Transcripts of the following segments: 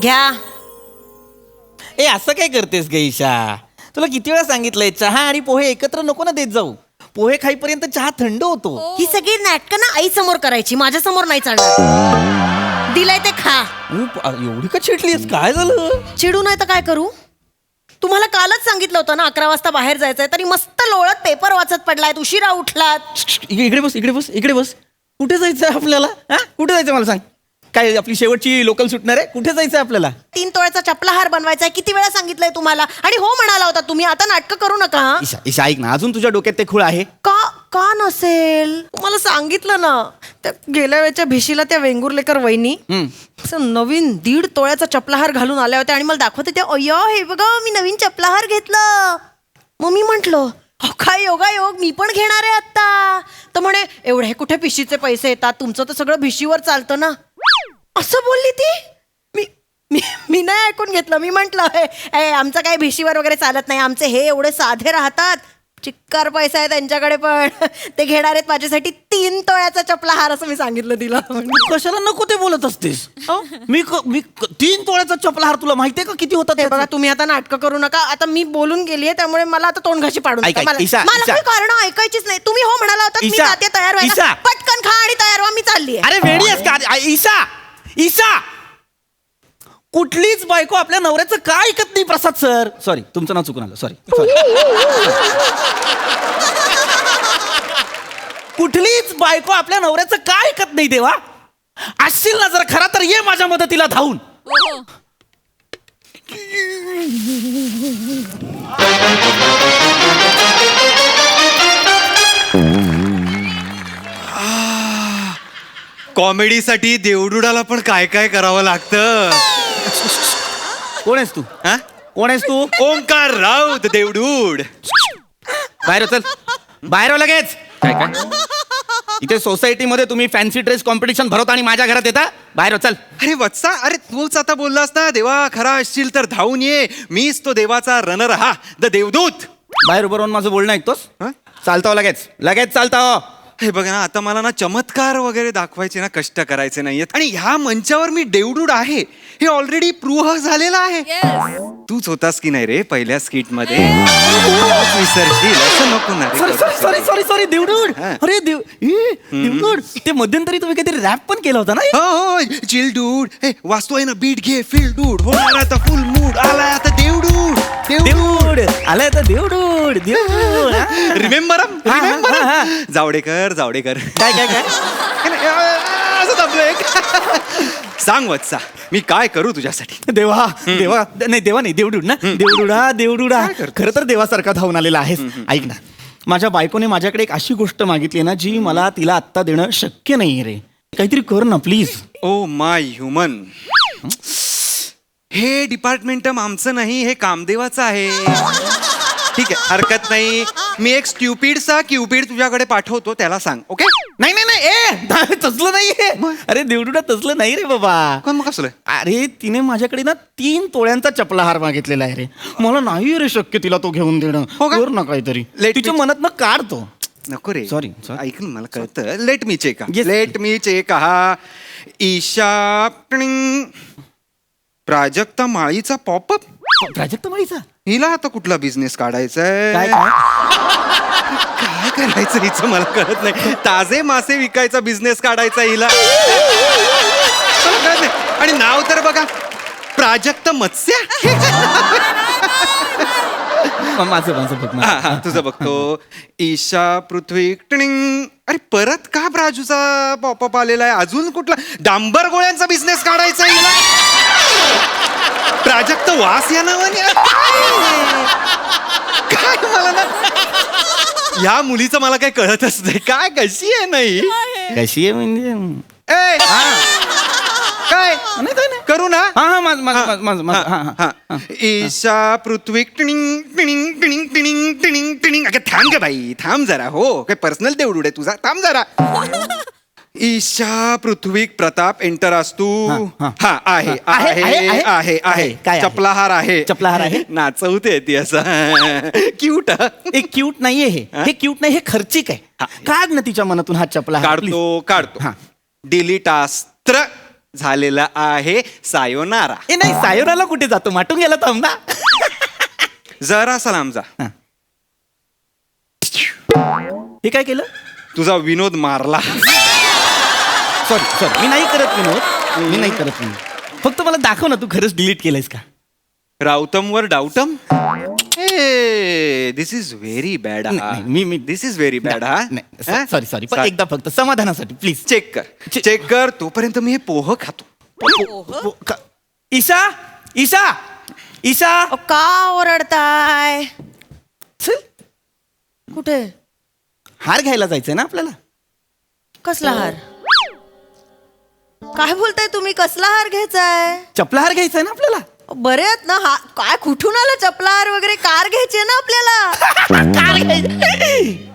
घ्या. ए असं काय करतेस ग ईशा? तुला किती वेळा सांगितलंय चहा आणि पोहे एकत्र नको ना देत जाऊ. पोहे खाईपर्यंत चहा थंड होतो. ही सगळी नाटकं ना आई समोर करायची, माझ्या समोर नाही चालणार. दिलंय ते खा. एवढी का चिडलीस? काय झालं? चिडू नाही तर काय करू? तुम्हाला कालच सांगितलं होतं ना 11 वाजता बाहेर जायचंय, तरी मस्त लोळत पेपर वाचत पडलाय, उशिरा उठलात. इकडे बस, इकडे बस, इकडे बस. कुठे जायचंय आपल्याला? हा, कुठे जायचं मला सांग. काय आपली शेवटची लोकल सुटणार आहे? कुठे जायचं आपल्याला? 3 तोळ्याचा चपला हार बनवायचा. किती वेळा सांगितलंय तुम्हाला? आणि हो म्हणाला होता तुम्ही. आता नाटकं करू नका. ईशा ईशा ऐक ना, अजून तुझ्या डोक्यात ते खूळ आहे का का नसेल? तुम्हाला सांगितलं ना, त्या गेल्या वेळच्या भिशीला त्या वेंगुर्लेकर वहिनी असं नवीन 1.5 तोळ्याचा चपलाहार घालून आल्या होत्या आणि मला दाखवते त्या, अय्या हे बघा मी नवीन चपलाहार घेतलं. मग मी म्हंटल काय योगायोग, मी पण घेणार आहे आता. तर म्हणे एवढे कुठे भिशीचे पैसे येतात, तुमचं तर सगळं भिशीवर चालतं ना, असं बोलली ती. मी नाही ऐकून घेतलं. मी म्हंटल आमचं काही भिशीवर वगैरे चालत नाही, आमचे हे एवढे साधे राहतात, चिक्कार पैसा आहे त्यांच्याकडे, पण ते घेणार आहेत माझ्यासाठी 3 तोळ्याचा चपला हार, असं मी सांगितलं तिला. कशाला नको ते बोलत असतेस? मी 3 तोळ्याचा चपला हार तुला माहितीये का किती होतात? हे बघा तुम्ही आता नाटकं करू नका. आता मी बोलून गेलीये, त्यामुळे मला आता तोंडघाशी पाडून ऐक, नका. ईशा, मला ईशा. काही कारण ऐकायचीच नाही. तुम्ही हो म्हणाला होता, मी ईशा, जाते तयार व्हायला. ईशा. पटकन खा आणि तयार व्हा, मी चालली आहे. अरे वेडी आहेस का ईशा? ईशा, कुठलीच बायको आपल्या नवऱ्याचं काय ऐकत नाही. प्रसाद सर, सॉरी तुमचं नाव चुकून आलं, सॉरी. कुठलीच बायको आपल्या नवऱ्याचं काय ऐकत नाही देवा. असशील ना जर खरा तर ये माझ्या मदतीला धावून. कॉमेडीसाठी देवडुडाला पण काय काय करावं लागतं. कोण आहेस तू? हा? कोण आहेस तू? ओंकार राऊत देवडूड. बाहेर हो, चल बाहेर हो लगेच. काय काय इथे सोसायटीमध्ये तुम्ही फॅन्सी ड्रेस कॉम्पिटिशन भरवता आणि माझ्या घरात येता? बाहेर हो, चल. अरे वत्सा, अरे तूच आता बोललास ना, देवा खरा असशील तर धावून ये, मीच तो देवाचा रनर हा, द देवदूत. बाहेर उभं राहून माझं बोलणं ऐकतोस? हा? चालता हो लगेच, लगेच चालता हो. हे बघ ना, आता मला ना चमत्कार वगैरे दाखवायचे ना, कष्ट करायचे नाहीयेत. आणि ह्या मंचावर मी देवडूड आहे हे ऑलरेडी प्रूव्ह झालेलं आहे. तूच होतास की नाही रे पहिल्या स्किट मध्ये? विसरशील असं नको ना रे. सॉरी सॉरी सॉरी देवडूड. हा. अरे देवडूड, ते मध्यंतरी तुम्ही काहीतरी रॅप पण केला होता ना? हो हो, चिल डूड. हे वाचतोय ना, बीट घे, फील डूड. होणार आता फुल मूड, आलाय आता देवडूड. देवडूड आलाय तर देवडूड. देवडूड रिमेंबर हा. जावडेकर जावडेकर. काय काय काय असं दाबलोय. सांग वत्सा, मी काय करू तुझ्यासाठी? देवा देवा नाही, देवा नाही, देवडूड ना. देवडूडा देवडूडा, काय करतोस? खरं तर देवासारखा धावून आलेला आहेस. ऐक ना, माझ्या बायकोने माझ्याकडे एक अशी गोष्ट मागितली ना, जी मला तिला आत्ता देणं शक्य नाही रे. काहीतरी कर ना प्लीज. ओ माय ह्युमन, हे डिपार्टमेंट आमचं नाही, हे कामदेवाचं आहे. ठीक आहे, हरकत नाही. मी एक स्ट्युपिडचा क्युपिड तुझ्याकडे पाठवतो, त्याला सांग. ओके? नाही नाही नाही, तसलं नाहीये. अरे देवडूडा तसलं नाही रे बाबा. कोण मग कसलं? अरे तिने माझ्याकडे ना 3 तोळ्यांचा चपला हार मागितलेला आहे रे. मला नाही रे शक्य तिला तो घेऊन देणं. हो का? कर ना काहीतरी. Let तिच्या me- मनात ना काढतो. नको रे. Sorry. ऐक ना, मला कळतं. Let me check. Yes. Let me check. हा ईशा प्राजक्ता माळीचा पॉपअप. प्राजक्त माळीचा हिला आता कुठला बिझनेस काढायचा काय आहे? काय करायचं हिचं मला कळत नाही. ताजे मासे विकायचा बिझनेस काढायचा हिला. मला कळत नाही. आणि नाव तर बघा, प्राजक्त मत्स्य. माझं माझं बघ हा हा, तुझं बघतो. ईशा पृथ्वी टिणिंग. अरे परत का प्राजूचा पॉपअप आलेला आहे? अजून कुठला डांबर गोळ्यांचा बिझनेस काढायचा आहे हिला? प्राजक्त वास या नावाने. काय मला ना, या मुलीचं मला काही कळतच नाही. काय कशी आहे नाही? कशी आहे म्हणजे ए, काय नाही काय नाही. करू ना? हा हा माझ हा. ईशा पृथ्वी टिणिंग टिणिंग टिणिंग टिणिंग टिणिंग टिणिंग. अगं थांब ग बाई, थांब जरा. हो, काय पर्सनल देवडूड आहे तुझा? थांब जरा. ईशा पृथ्वी प्रताप एंटर असतू. हा आहे आहे आहे आहे. काय चपलाहार आहे. चपलाहार आहे. नाचवते ती असं क्यूट. एक क्यूट नाहीये हे क्यूट नाही, हे खर्चिक आहे. काढ ना तिच्या मनातून हा चपला हार, please. काढतो. डिलीटास्त्र झालेला आहे. सायोनारा. ए नाही, सायोनाला कुठे जातो, माटून गेला थांब ना. जरासा लांब जा. हे काय केलं? तुझा विनोद मारला. सॉरी मी नाही करत विनोद, मी नाही करत विनोद. फक्त मला दाखव ना, तू खरंच डिलीट केलंयस का? राऊतमवर डाऊटम. This is very bad. मी दिस इज व्हेरी बॅड. हा सॉरी पण एकदा फक्त समाधानासाठी प्लीज चेक कर. तोपर्यंत मी हे पोह खातो. ईशा ईशा ईशा का ओरडताय? चल, कुठे? हार घ्यायला जायचंय ना आपल्याला. कसला हार? काय बोलताय तुम्ही? कसला हार घ्यायचाय? चपला हार घ्यायचाय ना आपल्याला. बरे आहेत ना? हा काय कुठून आला चपला हार वगैरे? कार घ्यायची ना आपल्याला. कार घ्यायची.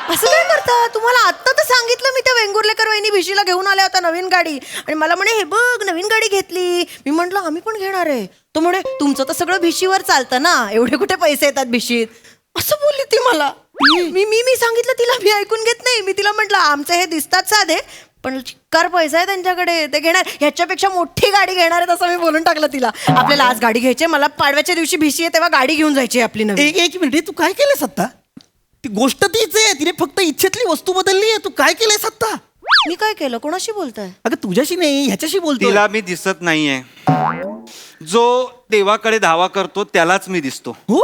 असं काय करता? तुम्हाला आत्ता तर सांगितलं मी, त्या वेंगुर्लेकर वहिनी भिशीला घेऊन आल्या होत्या नवीन गाडी, आणि मला म्हणे हे बघ नवीन गाडी घेतली. मी म्हंटल आम्ही पण घेणार आहे. तो म्हणे तुमचं तर सगळं भिशीवर चालतं ना, एवढे कुठे पैसे येतात भिशीत, असं बोलली ती मला. मी सांगितलं तिला, मी ऐकून घेत नाही. मी तिला म्हटलं आमचे हे दिसतात साधे, पण चिक्कार पैसा आहे त्यांच्याकडे, ते घेणार, ह्याच्यापेक्षा मोठी गाडी घेणार आहेत असं मी बोलून टाकलं तिला. आपल्याला आज गाडी घ्यायची, मला पाडव्याच्या दिवशी भिशी आहे तेव्हा गाडी घेऊन जायची आपली नवीन. एक मिनिट, तू काय केलंयस आता? ती गोष्ट तीच आहे, तिने फक्त इच्छेतली वस्तू बदलली आहे. तू काय केलंयस आता? मी काय केलं? कोणाशी बोलताय? अगं तुझ्याशी नाही, ह्याच्याशी बोलतो. तिला मी दिसत नाहीये. जो देवाकडे धावा करतो त्यालाच मी दिसतो. हो.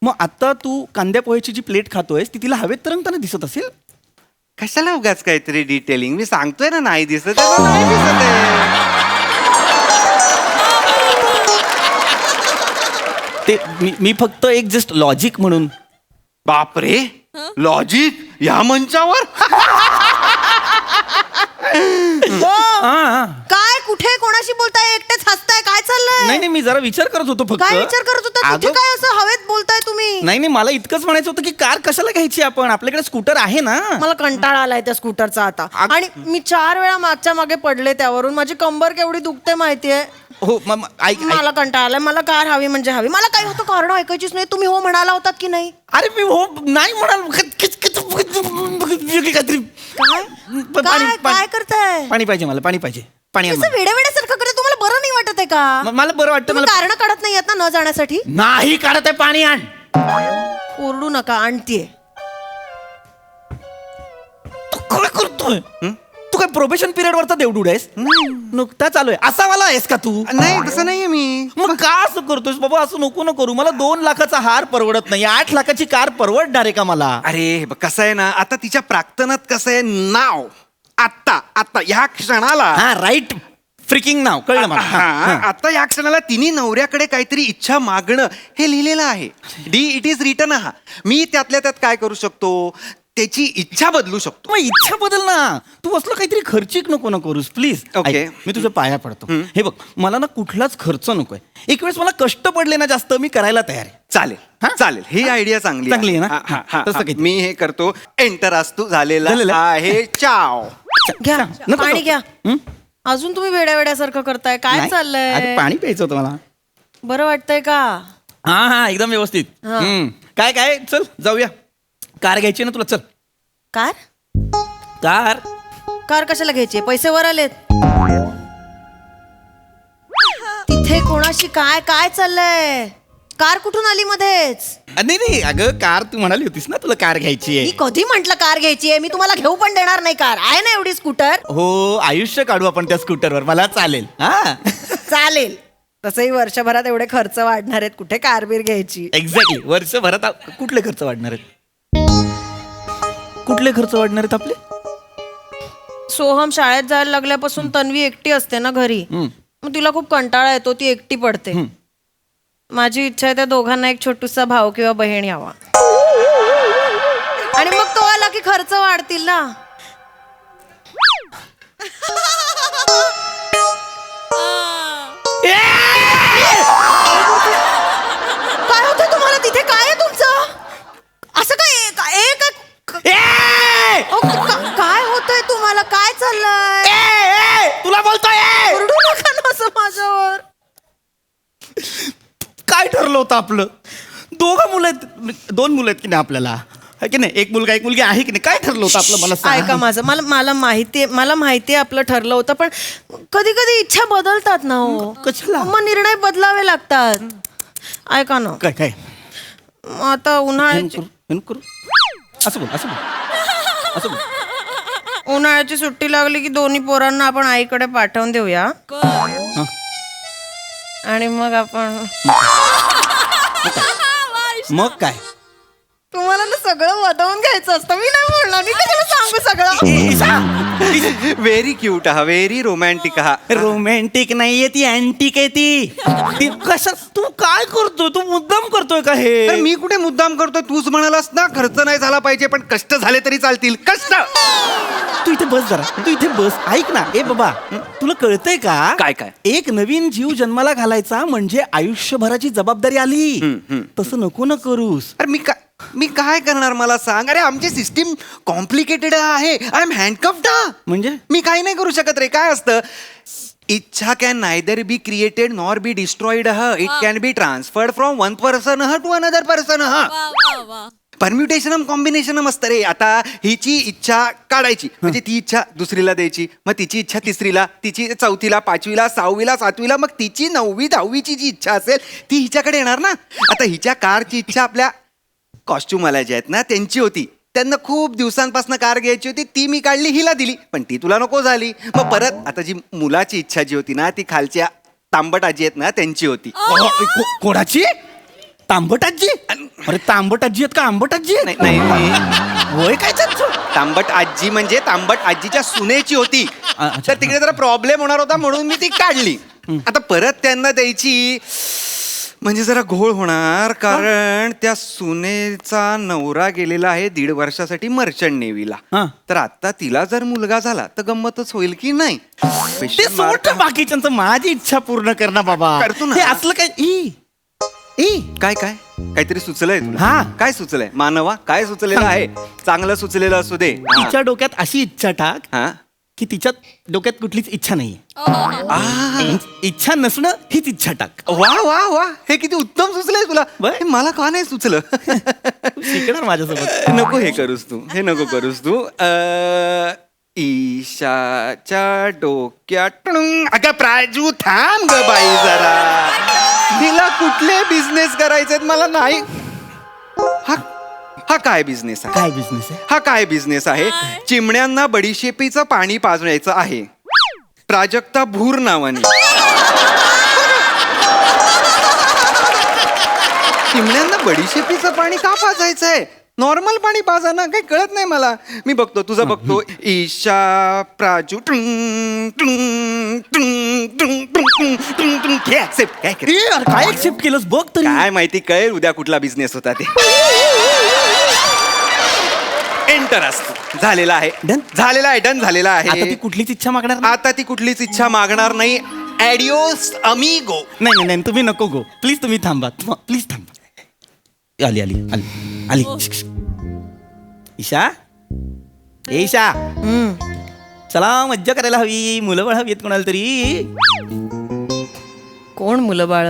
मग आता तू कांद्या पोह्याची जी प्लेट खातोयस ती तिला हवेत तरंगताना दिसत असेल. कशाला उगाच काहीतरी डिटेलिंग? मी सांगतोय ना नाही दिसत आहे, तर नाही दिसत आहे. ते मी फक्त एक जस्ट लॉजिक म्हणून. बापरे, लॉजिक या मंचावर? काय? कुठे? कोणाशी बोलताय? एकटेच हसताय? काय चाललंय? नाही मी जरा विचार करत होतो फक्त. काय विचार करत होता? कुठे अगं, काय असं हवेत बोलताय तुम्ही? नाही मला इतकंच म्हणायचं होतं की कार कशाला घ्यायची आपण, आपल्याकडे स्कूटर आहे ना. मला कंटाळा आलाय त्या स्कूटरचा आता. आणि मी 4 वेळा मागच्या मागे पडले त्यावरून. माझी कंबर केवढी दुखते माहितीये. हो ऐक. मला कंटाळा आलाय. मला कार हवी म्हणजे हवी. मला काय होतं कारण ऐकायचीच नाही. तुम्ही हो म्हणाला होतात की नाही? अरे मी हो नाही म्हणाल. काय करताय? पाणी पाहिजे मला, पाणी पाहिजे. पाणी आण मला. वेड्यासारखं करत तुम्हाला बरं नाही वाटत आहे का? मला बरं वाटतं. मला कारण काढत नाही ना जाण्यासाठी. नाही काढत आहे, पाणी आण. ओरडू नका, आणतीये. तू काय करतोय? तू काय प्रोबेशन पिरियड वरचा देवडूड आहेस? नुकता चालू आहे असा वाला आहेस का तू? नाही तसं नाहीये मी. मग का असं करतोयस बाबा? असं नको ना करू. मला 2 लाखाचा हार परवडत नाही, 8 लाखाची कार परवडणार आहे का मला? अरे कसं आहे ना, आता तिच्या प्राक्तनात कसं आहे, नाव आता ह्या क्षणाला. हा राईट, फ्रिकिंग नाव कळलं मला. आता या क्षणाला तिने नवऱ्याकडे काहीतरी इच्छा मागणं हे लिहिलेलं आहे. It is return. मी त्यातल्या त्यात काय करू शकतो? त्याची इच्छा बदलू शकतो. मग इच्छा बदल ना. तू असलं काहीतरी खर्चिक नको ना करूस प्लीज. ओके. मी तुझ्या पाया पडतो. हे बघ, मला ना कुठलाच खर्च नकोय. एक वेळेस मला कष्ट पडले ना जास्त, मी करायला तयार आहे. चालेल ही आयडिया चांगली आहे ना? तसं काही. मी हे करतो. एंटर असतो झालेला आहे. चाव. घ्या पाणी घ्या. अजून तुम्ही वेड्यासारखं करताय. काय चाललंय? अरे पाणी प्यायचं होतं मला. बरं वाटतंय का? हा एकदम व्यवस्थित. काय चल जाऊया. कार घ्यायची ना तुला? चल. कार कशाला घ्यायची? पैसे वर आलेत. तिथे कोणाशी काय चाललंय? कार कुठून आली मध्येच? नाही अगं, कार तू म्हणाली होतीस ना तुला कार घ्यायची आहे. मी कधी म्हंटल कार घ्यायची आहे? मी तुम्हाला घेऊ पण देणार नाही कार. आहे ना एवढी स्कूटर? हो, आयुष्य काढू आपण त्या स्कूटरवर. मला चालेल. चालेल. तसंही वर्षभरात एवढे खर्च वाढणार आहेत, कुठे कार बीर घ्यायची? एक्झॅक्टली. वर्षभरात कुठले खर्च वाढणार आहेत? कुठले खर्च वाढणार आहेत आपले? सोहम शाळेत जायला लागल्यापासून तन्वी एकटी असते ना घरी. मग तिला खूप कंटाळा येतो, ती एकटी पडते. माझी इच्छा आहे त्या दोघांना एक छोटूसा भाऊ किंवा बहीण यावा, आणि मग तो आला की खर्च वाढतील ना. काय होतं तुम्हाला तिथे? काय आहे तुमचं? असं काय काय होतंय तुम्हाला? काय चाललंय? तुला बोलतोय. ओरडू नका ना असं माझ्यावर. काय ठरलं होतं आपलं? 2 मुलं आहेत की नाही आपल्याला? है की नाही? एक मुलगा एक मुलगी आहे की नाही? काय ठरलं होतं आपलं मला सांग. ऐका माझं, मला माहितीये आपलं ठरलं होतं, पण कधी कधी इच्छा बदलतात ना हो. कशाला? मग निर्णय बदलावे लागतात. ऐका ना, काय काय आता उन्हाळ्याची करू असं बोल असं बोल असं बोल. उन्हाळ्याची सुट्टी लागली की दोन्ही पोरांना आपण आईकडे पाठवून देऊया. हं. आणि मग आपण मग काय तुम्हाला ना सगळं वदवून घ्यायचं असतं. मी नाही बोलणार, मी कशाला सांगू सगळं. व्हेरी क्यूट हा, व्हेरी रोमॅन्टिक हा. रोमॅन्टिक नाहीये ती, अँटिक आहे ती कशा तू काय करतोय? तू मुद्दाम करतोय का हे? तर मी कुठे मुद्दाम करतोय? तूच म्हणालास ना खर्च नाही झाला पाहिजे पण कष्ट झाले तरी चालतील. कष्ट. तू इथे बस जरा, तू इथे बस. ऐक ना, ए बाबा, तुला कळतंय का? काय काय? एक नवीन जीव जन्माला घालायचा म्हणजे आयुष्यभराची जबाबदारी आली. तसं नको ना करूस. अरे मी काय करणार मला सांग. अरे आमची सिस्टीम कॉम्प्लिकेटेड आहे. I am handcuffed. म्हणजे मी काही नाही करू शकत रे. काय असतं, इच्छा can neither be created nor be destroyed. It can be transferred from one person to another person. परम्युटेशनम कॉम्बिनेशनम असतं रे. आता हिची इच्छा काढायची म्हणजे ती इच्छा दुसरीला द्यायची, मग तिची इच्छा तिसरीला, तिची चौथीला, पाचवीला, सहावीला, सातवीला, मग तिची 9वी 10वीची जी इच्छा असेल ती हिच्याकडे येणार ना. आता हिच्या कारची इच्छा आपल्या कॉस्ट्युमवाल्या ज्या आहेत ना त्यांची होती. त्यांना खूप दिवसांपासून कार घ्यायची होती, ती मी काढली, हिला दिली, पण ती तुला नको झाली. मग परत आता जी मुलाची इच्छा जी होती ना ती खालच्या तांबट आजी आहेत ना त्यांची होती. कोणाची? तांबट आजी? अरे तांबट आजी आहेत का आंबट आजी? नाही होय काय त्यांचं? तांबट आजी म्हणजे तांबट आजीच्या सुनेची होती. अच्छा. तर तिकडे जरा प्रॉब्लेम होणार होता म्हणून मी ती काढली. आता परत त्यांना द्यायची म्हणजे जरा घोळ होणार, कारण त्या सुनेचा नवरा गेलेला आहे 1.5 वर्षासाठी मर्चंट नेव्हीला. हा. तर आता तिला जर मुलगा झाला तर गंमतच होईल की नाही. ते सोड बाकीच्यांचं, माझी इच्छा पूर्ण कर ना बाबा. करतो ना. हे असलं काय? काय काय काहीतरी सुचलंय तुला? हा. काय सुचलंय मानवा? काय सुचलेलं आहे? चांगलं सुचलेलं असू दे. तिच्या डोक्यात अशी इच्छा टाक हा. की तिच्या डोक्यात कुठलीच इच्छा नाहीये. इच्छा नसणं हीच इच्छा टाक. वा वा वा, हे किती उत्तम सुचलंय तुला. बर. हे मला का नाही सुचलं? शिकणार माझ्यासोबत. नको हे करूस तू, हे नको करूस तू. ईशाच्या डोक्यात अगं प्राजू थांब ग बाई जरा. हिला कुठले बिझनेस करायचे मला नाही. हा काय बिझनेस आहे? काय बिझनेस आहे? हा काय बिझनेस आहे? चिमण्यांना बडीशेपीचं पाणी पाजण्याचं आहे, प्राजक्ता भूर नावाने. चिमण्यांना बडीशेपीचं पाणी का पाजायचं आहे? नॉर्मल पाणी पाजा ना, काही कळत नाही मला. मी बघतो तुझं बघतो. ईशा प्राजू काय एक्सेप्ट केलंस बघ तरी. काय माहिती, कळेल उद्या कुठला बिझनेस होता ते. एंटर असतो. झालेला आहे. Done? झालेला आहे, डन झालेला आता ती आहे. कुठलीच इच्छा मागणार नाही? आता ती कुठलीच इच्छा मागणार नाही. ॲडिओस अमिगो. नाही नाही, तुम्ही नको गो प्लीज. तुम्ही थांबा प्लीज, थांबा. आली आली आली आली. ईशा, ए ईशा, चला मज्जा करायला हवी. मुलं बाळ हवी आहेत कोणाला तरी. कोण मुलं बाळ?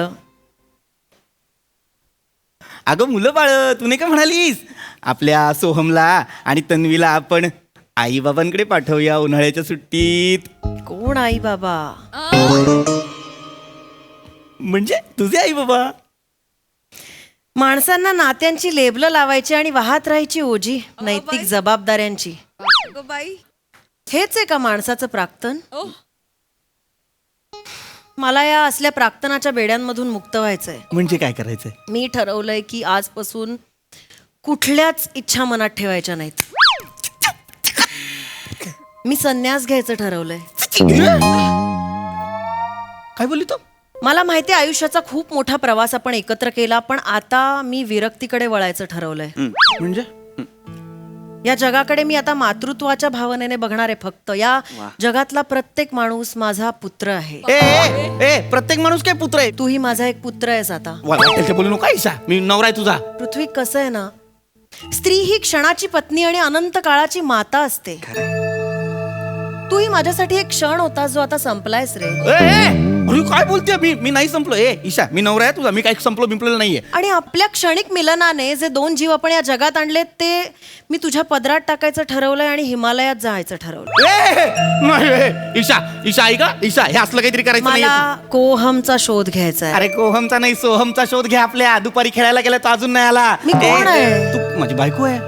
अगं मुलं बाळ, तू नाही का म्हणालीस आपल्या सोहमला आणि तन्वीला आपण आई बाबांकडे पाठवूया उन्हाळ्याच्या सुट्टीत? कोण आई बाबा? म्हणजे तुझे आई बाबा. माणसांना नात्यांची लेबलं लावायची आणि वाहत राहायची ओझी नैतिक जबाबदाऱ्यांची. हेच आहे का माणसाचं प्राक्तन? मला या असल्या प्राक्तनाच्या बेड्यांमधून मुक्त व्हायचंय. म्हणजे काय करायचंय? मी ठरवलंय की आजपासून कुठल्याच इच्छा मनात ठेवायच्या नाहीत. मी संन्यास घ्यायचं ठरवलंय. काय बोलली तू? मला माहिती आहे आयुष्याचा खूप मोठा प्रवास आपण एकत्र केला, पण आता मी विरक्तीकडे वळायचं ठरवलंय. म्हणजे या जगाकडे मी आता मातृत्वाच्या भावनेने बघणार आहे. फक्त या जगातला प्रत्येक माणूस माझा पुत्र आहे. ए प्रत्येक माणूस काय पुत्र आहे? तूही माझा एक पुत्र आहेस. आता त्याच्या बोलू नको ईशा, मी नवरा आहे तुझा. पृथ्वी, कसं आहे ना, स्त्री ही क्षणाची पत्नी आणि अनंत काळाची माता असते. तूही माझ्यासाठी एक क्षण होता जो आता संपलायस रे. अरे काय बोलते मी नाही संपलो. ईशा मी नवरा आहे तुझा, मी काही संपलो बिंपलेलं नाहीये. आणि आपल्या क्षणिक मिलनाने जे 2 जीव आपण या जगात आणले ते मी तुझ्या पदरात टाकायचं ठरवलंय आणि हिमालयात जायचं ठरवलं. नाही ईशा ऐका ईशा, हे असलं काहीतरी करायचं नाही. मला कोहमचा शोध घ्यायचा आहे. अरे कोहमचा नाही सोहमचा शोध घ्या. आपल्या दुपारी खेळायला गेला तो अजून नाही आला. मी कोण आहे? तू माझी बायको आहे.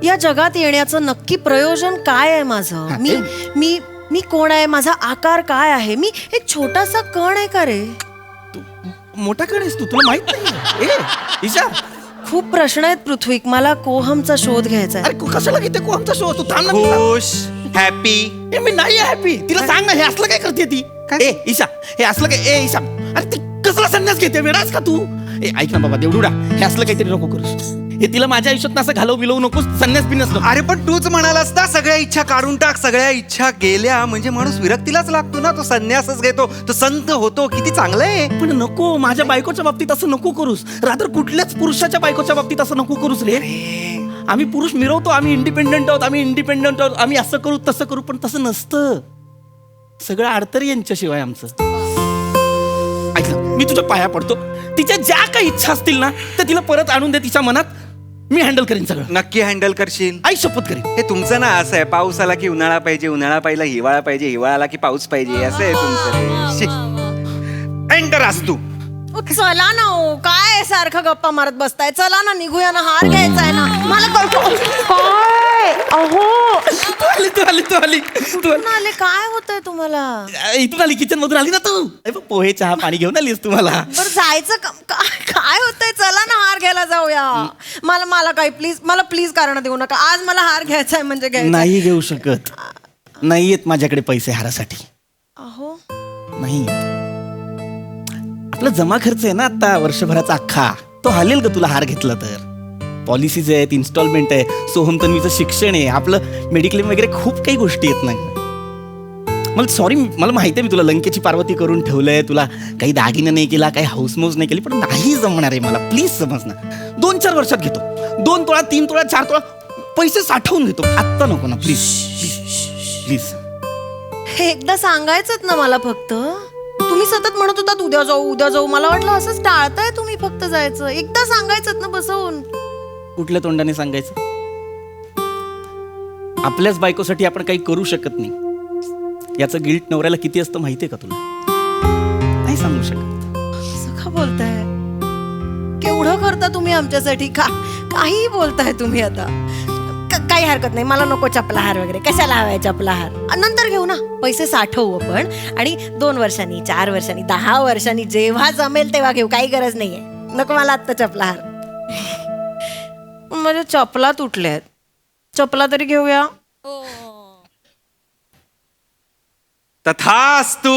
या जगात येण्याचं नक्की प्रयोजन काय आहे माझं? मी मी मी कोण आहे? माझा आकार काय आहे? मी एक छोटासा कण आहे का रे? तू मोठा कणेस तू, तुला माहित नाही. ईशा खूप प्रश्न आहेत पृथ्वीक. मला कोहमचा शोध घ्यायचा आहे. अरे कशाला घेते कोहमचा शोध? तू थांब ना. खुश हॅपी. मी नाही हॅपी. तिला सांग ना हे असलं काय करते ती. ईशा हे असलं काय? ईशा अरे ती कसला संन्यास घेते? वेडास का तू? ऐक ना बाबा देवडुडा, हे असलं काहीतरी नको करूस. हे तिला माझ्या आयुष्यात असं घालव बिलवू नकोस. संन्यास बिन्यास नको. अरे पण तूच म्हणालास ना सगळ्या इच्छा काढून टाक. सगळ्या इच्छा गेल्या म्हणजे माणूस विरक्तीलाच लागतो ना. तो संन्यासच घेतो, तो संत होतो. किती चांगलं आहे. पण नको, माझ्या बायकोच्या बाबतीत असं नको करूस. रात्र कुठल्याच पुरुषाच्या बायकोच्या बाबतीत असं नको करूस रे. आम्ही पुरुष मिरवतो, आम्ही इंडिपेंडंट आहोत, आम्ही असं करू तसं करू, पण तसं नसतं. सगळं अडतरी यांच्याशिवाय आमचं. ऐक ना, मी तुझ्या पाया पडतो. तिच्या ज्या काही इच्छा असतील ना त्या तिला परत आणून दे तिच्या मनात. मी हँडल करीन सगळं. नक्की हँडल करशील? आई शपथ करीन. हे तुमचं ना असं आहे, पाऊस आला की उन्हाळा पाहिजे, उन्हाळा पाहिला हिवाळा पाहिजे, हिवाळा आला की पाऊस पाहिजे, असं आहे तुमचं. एंटर असतो. चला ना हो, काय सारखं गप्पा मारत बसताय? चला ना निघूया ना. हार घ्यायचा आहे ना मला. काय अहो तू आली कुठून आले? काय होतंय तुम्हाला? इथून आली, किचन मधून आली ना तू. पोहे चहा पाणी घेऊन आलीस तुम्हाला. बरं जायचं काय होतंय? चला ना हार घ्यायला जाऊया. मला काही प्लीज कारण देऊ नका. आज मला हार घ्यायचा आहे म्हणजे घ्यायचा. नाही घेऊ शकत. नाही येत माझ्याकडे पैसे हारासाठी. अहो नाही. आपला जमा खर्च आहे ना आता वर्षभराचा अख्खा, तो हालेल ग तुला हार घेतला तर. पॉलिसीज आहेत, इन्स्टॉलमेंट आहे, सोहम तन्वीचं शिक्षण आहे, आपलं मेडिक्लेम वगैरे खूप काही गोष्टी आहेत ना. मला सॉरी, मला माहिती आहे मी तुला लंकेची पार्वती करून ठेवलंय, तुला काही दागिनं नाही केला, काही हाऊसमौज नाही केली, पण नाही जमणार आहे मला. प्लीज समज ना. 2-4 वर्षात घेतो. 2 तोळा, 3 तोळा, 4 तोळा पैसे साठवून घेतो. आत्ता नको ना प्लीज प्लीज. हे एकदा सांगायचंच ना मला फक्त. तुम्ही सतत म्हणत होतात उद्या जाऊ. मला वाटलं असंच टाळताय तुम्ही फक्त जायचं. एकदा सांगायचं ना बसवून. कुठल्या तोंडाने सांगायचं? आपल्याच बायकोसाठी आपण काही करू शकत नाही याचं गिल्ट नवऱ्याला किती असतं माहितीये का तुला? नाही सांगू शकत. असं का बोलताय? केवढं करता तुम्ही आमच्यासाठी? काही बोलताय तुम्ही आता. काही हरकत नाही. मला नको चपला हार वगैरे. कशाला हवाय चपला हार? नंतर घेऊ ना. पैसे साठवू आपण आणि 2 वर्षांनी, 4 वर्षांनी, 10 वर्षांनी जेव्हा जमेल तेव्हा घेऊ. काही गरज नाहीये. नको मला आत्ता चपला हार. माझ्या चपला तुटल्यात. चपला तरी घेऊया. तथास्तु.